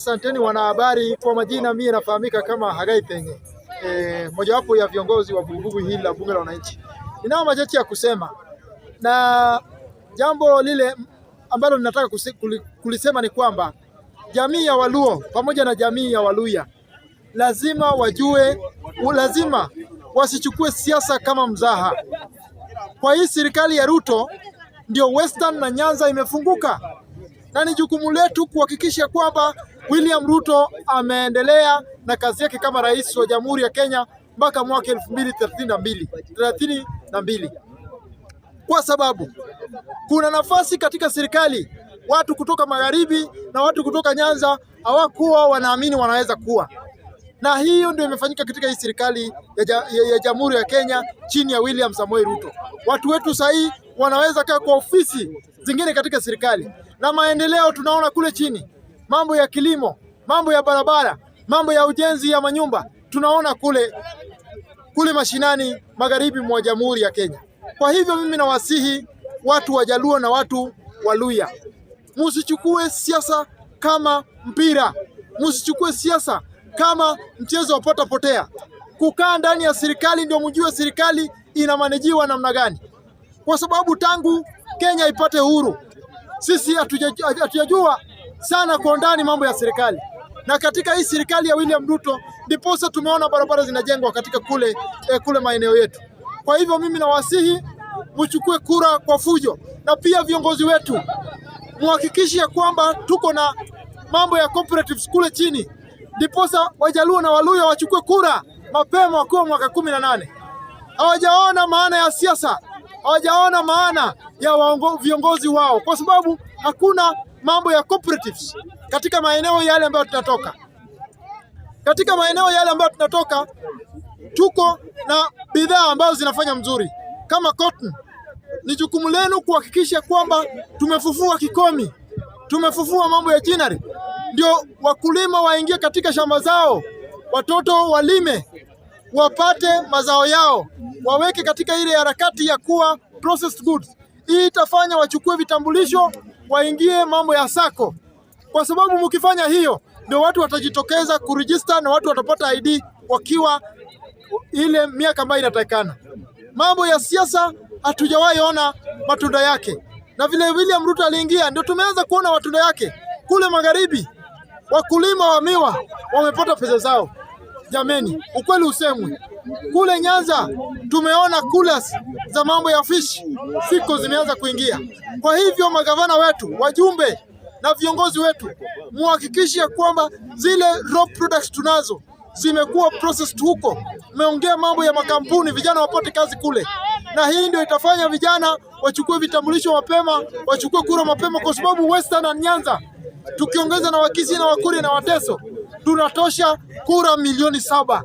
Asanteni wanahabari, kwa majina mimi nafahamika kama Hagai Penge, mojawapo ya viongozi wa vuguvugu hili la bunge la wananchi. Ninao machache ya kusema, na jambo lile ambalo ninataka kulisema ni kwamba jamii ya Waluo pamoja na jamii ya Waluya lazima wajue, lazima wasichukue siasa kama mzaha. Kwa hii serikali ya Ruto ndio Western na Nyanza imefunguka, na ni jukumu letu kuhakikisha kwamba William Ruto ameendelea na kazi yake kama rais wa Jamhuri ya Kenya mpaka mwaka 2032, kwa sababu kuna nafasi katika serikali watu kutoka magharibi na watu kutoka Nyanza hawakuwa wanaamini wanaweza kuwa, na hiyo ndio imefanyika katika hii serikali ya Jamhuri ya Kenya chini ya William Samoei Ruto. Watu wetu sahii wanaweza kaa kwa ofisi zingine katika serikali, na maendeleo tunaona kule chini, mambo ya kilimo, mambo ya barabara, mambo ya ujenzi ya manyumba tunaona kule mashinani magharibi mwa Jamhuri ya Kenya. Kwa hivyo mimi nawasihi watu wa Jaluo na watu wa Luya, msichukue siasa kama mpira, msichukue siasa kama mchezo wa potea. Kukaa ndani ya serikali ndio mjue serikali inamanejiwa namna gani, kwa sababu tangu Kenya ipate uhuru sisi hatujajua sana kwa ndani mambo ya serikali, na katika hii serikali ya William Ruto ndiposa tumeona barabara zinajengwa katika kule maeneo yetu. Kwa hivyo mimi nawasihi mchukue kura kwa fujo, na pia viongozi wetu muhakikishe kwamba tuko na mambo ya cooperatives kule chini, ndiposa Wajaluo na Waluya wachukue kura mapema wakiwa mwaka 18. Hawajaona maana ya siasa, hawajaona maana ya viongozi wao, kwa sababu hakuna mambo ya cooperatives katika maeneo yale ambayo tunatoka. Katika maeneo yale ambayo tunatoka tuko na bidhaa ambazo zinafanya mzuri kama cotton. Ni jukumu lenu kuhakikisha kwamba tumefufua Kikomi, tumefufua mambo ya jinari, ndio wakulima waingie katika shamba zao, watoto walime, wapate mazao yao, waweke katika ile harakati ya kuwa processed goods. Hii itafanya wachukue vitambulisho, waingie mambo ya sako, kwa sababu mkifanya hiyo ndio watu watajitokeza kuregister na watu watapata ID wakiwa ile miaka ambayo inatakikana. Mambo ya siasa hatujawahi ona matunda yake, na vile William Ruto aliingia ndio tumeanza kuona matunda yake. Kule magharibi wakulima wa miwa wamepata pesa zao. Jameni, ukweli usemwe, kule Nyanza tumeona coolers za mambo ya fish siko zimeanza kuingia. Kwa hivyo magavana wetu, wajumbe na viongozi wetu, muhakikishe kwamba zile raw products tunazo zimekuwa processed huko. Meongea mambo ya makampuni, vijana wapate kazi kule, na hii ndio itafanya vijana wachukue vitambulisho mapema, wachukue kura mapema, kwa sababu Western na Nyanza tukiongeza na Wakisii na Wakuria na Wateso tunatosha kura milioni 7.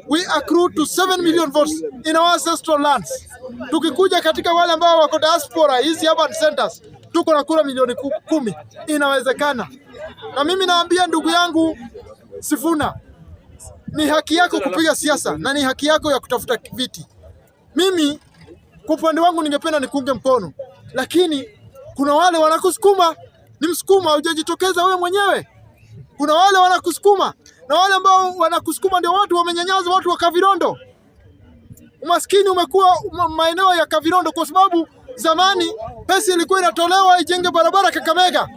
We accrue to 7 million votes in our ancestral lands. Tukikuja katika wale ambao wako diaspora, hizi urban centers, tuko na kura milioni 10. Inawezekana. Na mimi naambia ndugu yangu Sifuna, ni haki yako kupiga siasa na ni haki yako ya kutafuta viti. Mimi kwa upande wangu ningependa nikuunge mkono, lakini kuna wale wanakusukuma, ni msukuma, hujajitokeza wewe mwenyewe. Kuna wale wanakusukuma, na wale ambao wanakusukuma ndio watu wamenyanyaza watu wa Kavirondo. Umaskini umekuwa maeneo ya Kavirondo kwa sababu zamani pesa ilikuwa inatolewa ijenge barabara Kakamega,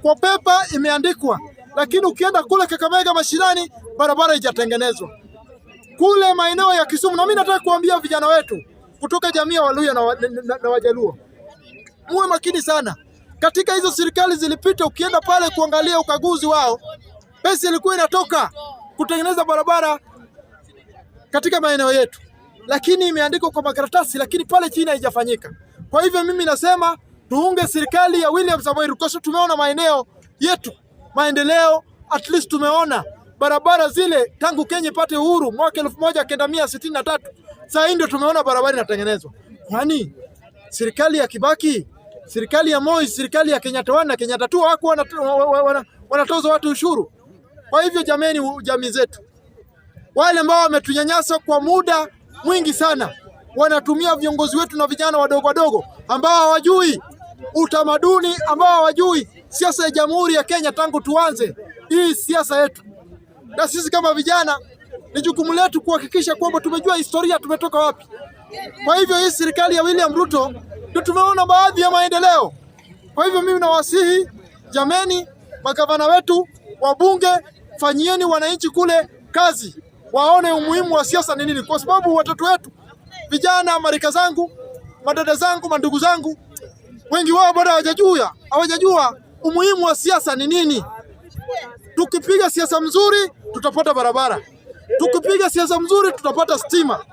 kwa pepa imeandikwa, lakini ukienda kule Kakamega mashinani barabara haijatengenezwa. Kule maeneo ya Kisumu, na mimi nataka kuambia vijana wetu kutoka jamii ya Waluya na Wajaluo, muwe makini sana. Katika hizo serikali zilipita, ukienda pale kuangalia ukaguzi wao, pesa ilikuwa inatoka kutengeneza barabara katika maeneo yetu, lakini imeandikwa kwa makaratasi, lakini pale chini haijafanyika. Kwa hivyo mimi nasema tuunge serikali ya William Samoei Ruto. Tumeona maeneo yetu maendeleo, at least tumeona barabara zile tangu Kenya ipate uhuru mwaka 1963. Sasa ndio tumeona barabara inatengenezwa. Kwani serikali ya Kibaki, serikali ya Moi, serikali ya Kenyatta 1 na Kenyatta 2 wako wanatoza watu ushuru? Kwa hivyo jameni, jamii zetu wale ambao wametunyanyasa kwa muda mwingi sana, wanatumia viongozi wetu na vijana wadogo ambao hawajui utamaduni, ambao hawajui siasa ya Jamhuri ya Kenya tangu tuanze hii siasa yetu. Na sisi kama vijana ni jukumu letu kuhakikisha kwamba tumejua historia, tumetoka wapi. Kwa hivyo hii serikali ya William Ruto ndio tumeona baadhi ya maendeleo. Kwa hivyo mimi nawasihi jameni, magavana wetu, wabunge, fanyieni wananchi kule kazi, waone umuhimu wa siasa ni nini, kwa sababu watoto wetu vijana, marika zangu, madada zangu, mandugu zangu, wengi wao bado hawajajua umuhimu wa siasa ni nini. Tukipiga siasa mzuri tutapata barabara, tukipiga siasa mzuri tutapata stima,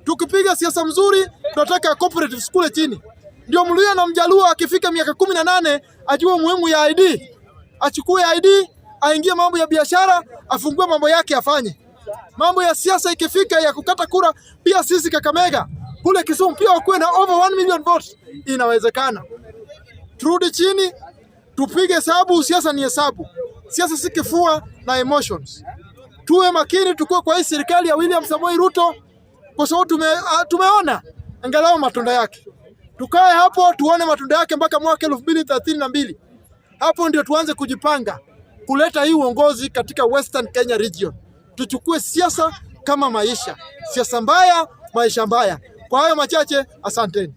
tukipiga siasa mzuri tunataka cooperatives kule chini. Ndio Mluhya na Mjaluo akifika miaka 18 ajue umuhimu ya ID, achukue ID, aingie mambo ya biashara, afungue mambo yake afanye. Mambo ya siasa ikifika ya kukata kura, pia sisi Kakamega kule Kisumu pia wakuwe na over 1 million votes. Inawezekana. Turudi chini, tupige hesabu. Siasa ni hesabu, siasa si kifua na emotions. Tuwe makini, tukue kwa hii serikali ya William Samoei Ruto, kwa sababu tumeona angalau matunda yake. Tukae hapo tuone matunda yake mpaka mwaka 2032. Hapo ndio tuanze kujipanga kuleta hii uongozi katika Western Kenya region. Tuchukue siasa kama maisha, siasa mbaya, maisha mbaya. Kwa hayo machache, asanteni.